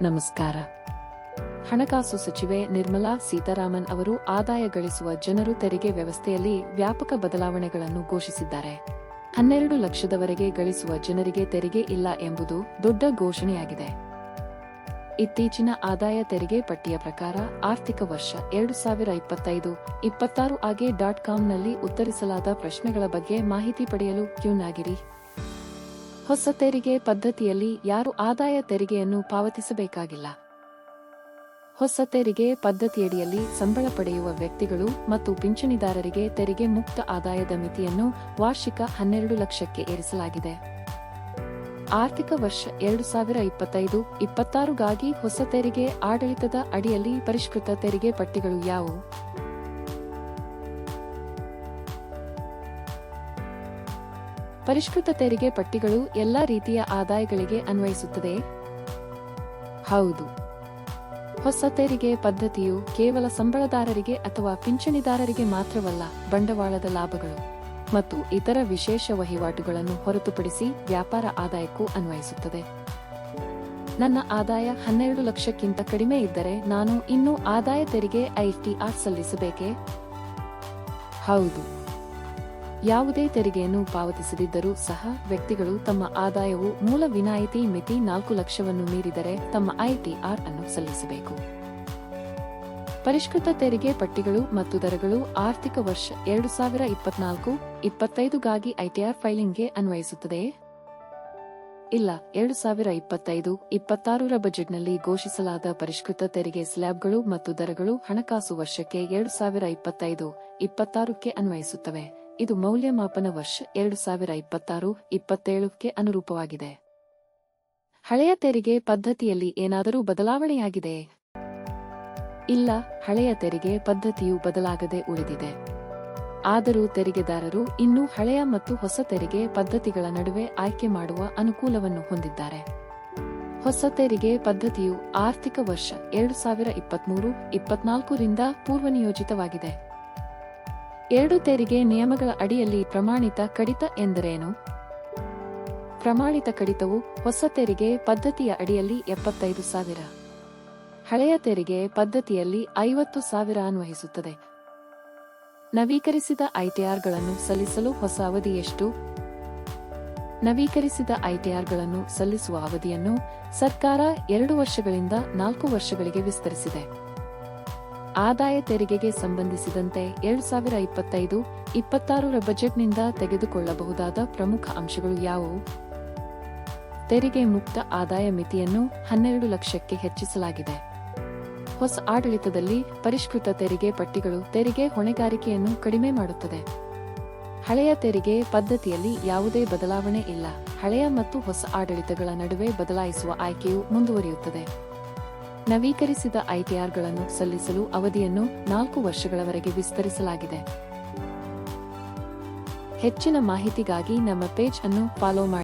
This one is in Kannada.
ನಮಸ್ಕಾರ. ಹಣಕಾಸು ಸಚಿವೆ ನಿರ್ಮಲಾ ಸೀತಾರಾಮನ್ ಅವರು ಆದಾಯ ಗಳಿಸುವ ಜನರು ತೆರಿಗೆ ವ್ಯವಸ್ಥೆಯಲ್ಲಿ ವ್ಯಾಪಕ ಬದಲಾವಣೆಗಳನ್ನು ಘೋಷಿಸಿದ್ದಾರೆ. 12 ಲಕ್ಷದವರೆಗೆ ಗಳಿಸುವ ಜನರಿಗೆ ತೆರಿಗೆ ಇಲ್ಲ ಎಂಬುದು ದೊಡ್ಡ ಘೋಷಣೆಯಾಗಿದೆ. ಇತ್ತೀಚಿನ ಆದಾಯ ತೆರಿಗೆ ಪಟ್ಟಿಯ ಪ್ರಕಾರ ಆರ್ಥಿಕ ವರ್ಷ 2025-26 ಆಗಿ .com-ನಲ್ಲಿ ಉತ್ತರಿಸಲಾದ ಪ್ರಶ್ನೆಗಳ ಬಗ್ಗೆ ಮಾಹಿತಿ ಪಡೆಯಲು ಟ್ಯೂನ್ ಆಗಿರಿ. ಹೊಸ ತೆರಿಗೆ ಪದ್ಧತಿಯಲ್ಲಿ ಯಾರು ಆದಾಯ ತೆರಿಗೆಯನ್ನು ಪಾವತಿಸಬೇಕಾಗಿಲ್ಲ. ಹೊಸ ತೆರಿಗೆ ಪದ್ಧತಿಯಡಿಯಲ್ಲಿ ಸಂಬಳ ಪಡೆಯುವ ವ್ಯಕ್ತಿಗಳು ಮತ್ತು ಪಿಂಚಣಿದಾರರಿಗೆ ತೆರಿಗೆ ಮುಕ್ತ ಆದಾಯದ ಮಿತಿಯನ್ನು ವಾರ್ಷಿಕ 12 ಲಕ್ಷಕ್ಕೆ ಏರಿಸಲಾಗಿದೆ. ಆರ್ಥಿಕ ವರ್ಷ 2025-26 ಗಾಗಿ ಹೊಸ ತೆರಿಗೆ ಆಡಳಿತದ ಅಡಿಯಲ್ಲಿ ಪರಿಷ್ಕೃತ ತೆರಿಗೆ ಪಟ್ಟಿಗಳು ಯಾವುವು? ಪರಿಷ್ಕೃತ ತೆರಿಗೆ ಪಟ್ಟಿಗಳು ಎಲ್ಲಾ ರೀತಿಯ ಆದಾಯಗಳಿಗೆ ಅನ್ವಯಿಸುತ್ತದೆ? ಹೌದು. ಹೊಸ ತೆರಿಗೆ ಪದ್ಧತಿಯು ಕೇವಲ ಸಂಬಳದಾರರಿಗೆ ಅಥವಾ ಪಿಂಚಣಿದಾರರಿಗೆ ಮಾತ್ರವಲ್ಲ, ಬಂಡವಾಳದ ಲಾಭಗಳು ಮತ್ತು ಇತರ ವಿಶೇಷ ವಹಿವಾಟುಗಳನ್ನು ಹೊರತುಪಡಿಸಿ ವ್ಯಾಪಾರ ಆದಾಯಕ್ಕೂ ಅನ್ವಯಿಸುತ್ತದೆ. ನನ್ನ ಆದಾಯ 12 ಲಕ್ಷಕ್ಕಿಂತ ಕಡಿಮೆ ಇದ್ದರೆ ನಾನು ಇನ್ನೂ ಆದಾಯ ತೆರಿಗೆ ITR ಸಲ್ಲಿಸಬೇಕೇ? ಹೌದು. ಯಾವುದೇ ತೆರಿಗೆಯನ್ನು ಪಾವತಿಸದಿದ್ದರೂ ಸಹ ವ್ಯಕ್ತಿಗಳು ತಮ್ಮ ಆದಾಯವು ಮೂಲ ವಿನಾಯಿತಿ ಮಿತಿ 4 ಲಕ್ಷವನ್ನು ಮೀರಿದರೆ ತಮ್ಮ ITR ಅನ್ನು ಸಲ್ಲಿಸಬೇಕು. ಪರಿಷ್ಕೃತ ತೆರಿಗೆ ಪಟ್ಟಿಗಳು ಮತ್ತು ದರಗಳು ಆರ್ಥಿಕ ವರ್ಷ 2024-25 ಗಾಗಿ ITR ಫೈಲಿಂಗ್ಗೆ ಅನ್ವಯಿಸುತ್ತದೆಯೇ? ಇಲ್ಲ. 2025-26 ಬಜೆಟ್ನಲ್ಲಿ ಘೋಷಿಸಲಾದ ಪರಿಷ್ಕೃತ ತೆರಿಗೆ ಸ್ಲ್ಯಾಬ್ಗಳು ಮತ್ತು ದರಗಳು ಹಣಕಾಸು ವರ್ಷಕ್ಕೆ 2025-26ಕ್ಕೆ ಅನ್ವಯಿಸುತ್ತವೆ. ಇದು ಮೌಲ್ಯಮಾಪನ ವರ್ಷ 2026-27ಕ್ಕೆ ಅನುರೂಪವಾಗಿದೆ. ಹಳೆಯ ತೆರಿಗೆ ಪದ್ಧತಿಯಲ್ಲಿ ಏನಾದರೂ ಬದಲಾವಣೆಯಾಗಿದೆಯೇ? ಇಲ್ಲ. ಹಳೆಯ ತೆರಿಗೆ ಪದ್ಧತಿಯು ಬದಲಾಗದೆ ಉಳಿದಿದೆ. ಆದರೂ ತೆರಿಗೆದಾರರು ಇನ್ನೂ ಹಳೆಯ ಮತ್ತು ಹೊಸ ತೆರಿಗೆ ಪದ್ಧತಿಗಳ ನಡುವೆ ಆಯ್ಕೆ ಮಾಡುವ ಅನುಕೂಲವನ್ನು ಹೊಂದಿದ್ದಾರೆ. ಹೊಸ ತೆರಿಗೆ ಪದ್ಧತಿಯು ಆರ್ಥಿಕ ವರ್ಷ 2023-24 ರಿಂದ ಪೂರ್ವನಿಯೋಜಿತವಾಗಿದೆ. 2 ತೆರಿಗೆ ನಿಯಮಗಳ ಅಡಿಯಲ್ಲಿ ಪ್ರಮಾಣಿತ ಕಡಿತ ಎಂದರೇನು? ಪ್ರಮಾಣಿತ ಕಡಿತವು ಹೊಸ ತೆರಿಗೆ ಪದ್ಧತಿಯ ಅಡಿಯಲ್ಲಿ 75,000, ಹಳೆಯ ತೆರಿಗೆ ಪದ್ಧತಿಯಲ್ಲಿ 50,000 ಅನ್ವಯಿಸುತ್ತದೆ. ನವೀಕರಿಸಿದ ITRಗಳನ್ನು ಸಲ್ಲಿಸಲು ಹೊಸ ಅವಧಿ ಎಷ್ಟು? ನವೀಕರಿಸಿದ ITRಗಳನ್ನು ಸಲ್ಲಿಸುವ ಅವಧಿಯನ್ನು ಸರ್ಕಾರ 2 ವರ್ಷಗಳಿಂದ 4 ವರ್ಷಗಳಿಗೆ ವಿಸ್ತರಿಸಿದೆ. ಆದಾಯ ತೆರಿಗೆಗೆ ಸಂಬಂಧಿಸಿದಂತೆ 2025-26 ಬಜೆಟ್ನಿಂದ ತೆಗೆದುಕೊಳ್ಳಬಹುದಾದ ಪ್ರಮುಖ ಅಂಶಗಳು ಯಾವುವು? ತೆರಿಗೆ ಮುಕ್ತ ಆದಾಯ ಮಿತಿಯನ್ನು 12 ಲಕ್ಷಕ್ಕೆ ಹೆಚ್ಚಿಸಲಾಗಿದೆ. ಹೊಸ ಆಡಳಿತದಲ್ಲಿ ಪರಿಷ್ಕೃತ ತೆರಿಗೆ ಪಟ್ಟಿಗಳು ತೆರಿಗೆ ಹೊಣೆಗಾರಿಕೆಯನ್ನು ಕಡಿಮೆ ಮಾಡುತ್ತದೆ. ಹಳೆಯ ತೆರಿಗೆ ಪದ್ಧತಿಯಲ್ಲಿ ಯಾವುದೇ ಬದಲಾವಣೆ ಇಲ್ಲ. ಹಳೆಯ ಮತ್ತು ಹೊಸ ಆಡಳಿತಗಳ ನಡುವೆ ಬದಲಾಯಿಸುವ ಆಯ್ಕೆಯು ಮುಂದುವರಿಯುತ್ತದೆ. ನವೀಕರಿಸಿದ ITRಗಳನ್ನು ಸಲ್ಲಿಸಲು ಅವಧಿಯನ್ನು 4 ವರ್ಷಗಳವರೆಗೆ ವಿಸ್ತರಿಸಲಾಗಿದೆ. ಹೆಚ್ಚಿನ ಮಾಹಿತಿಗಾಗಿ ನಮ್ಮ ಪೇಜ್ ಅನ್ನು ಫಾಲೋ ಮಾಡಿ.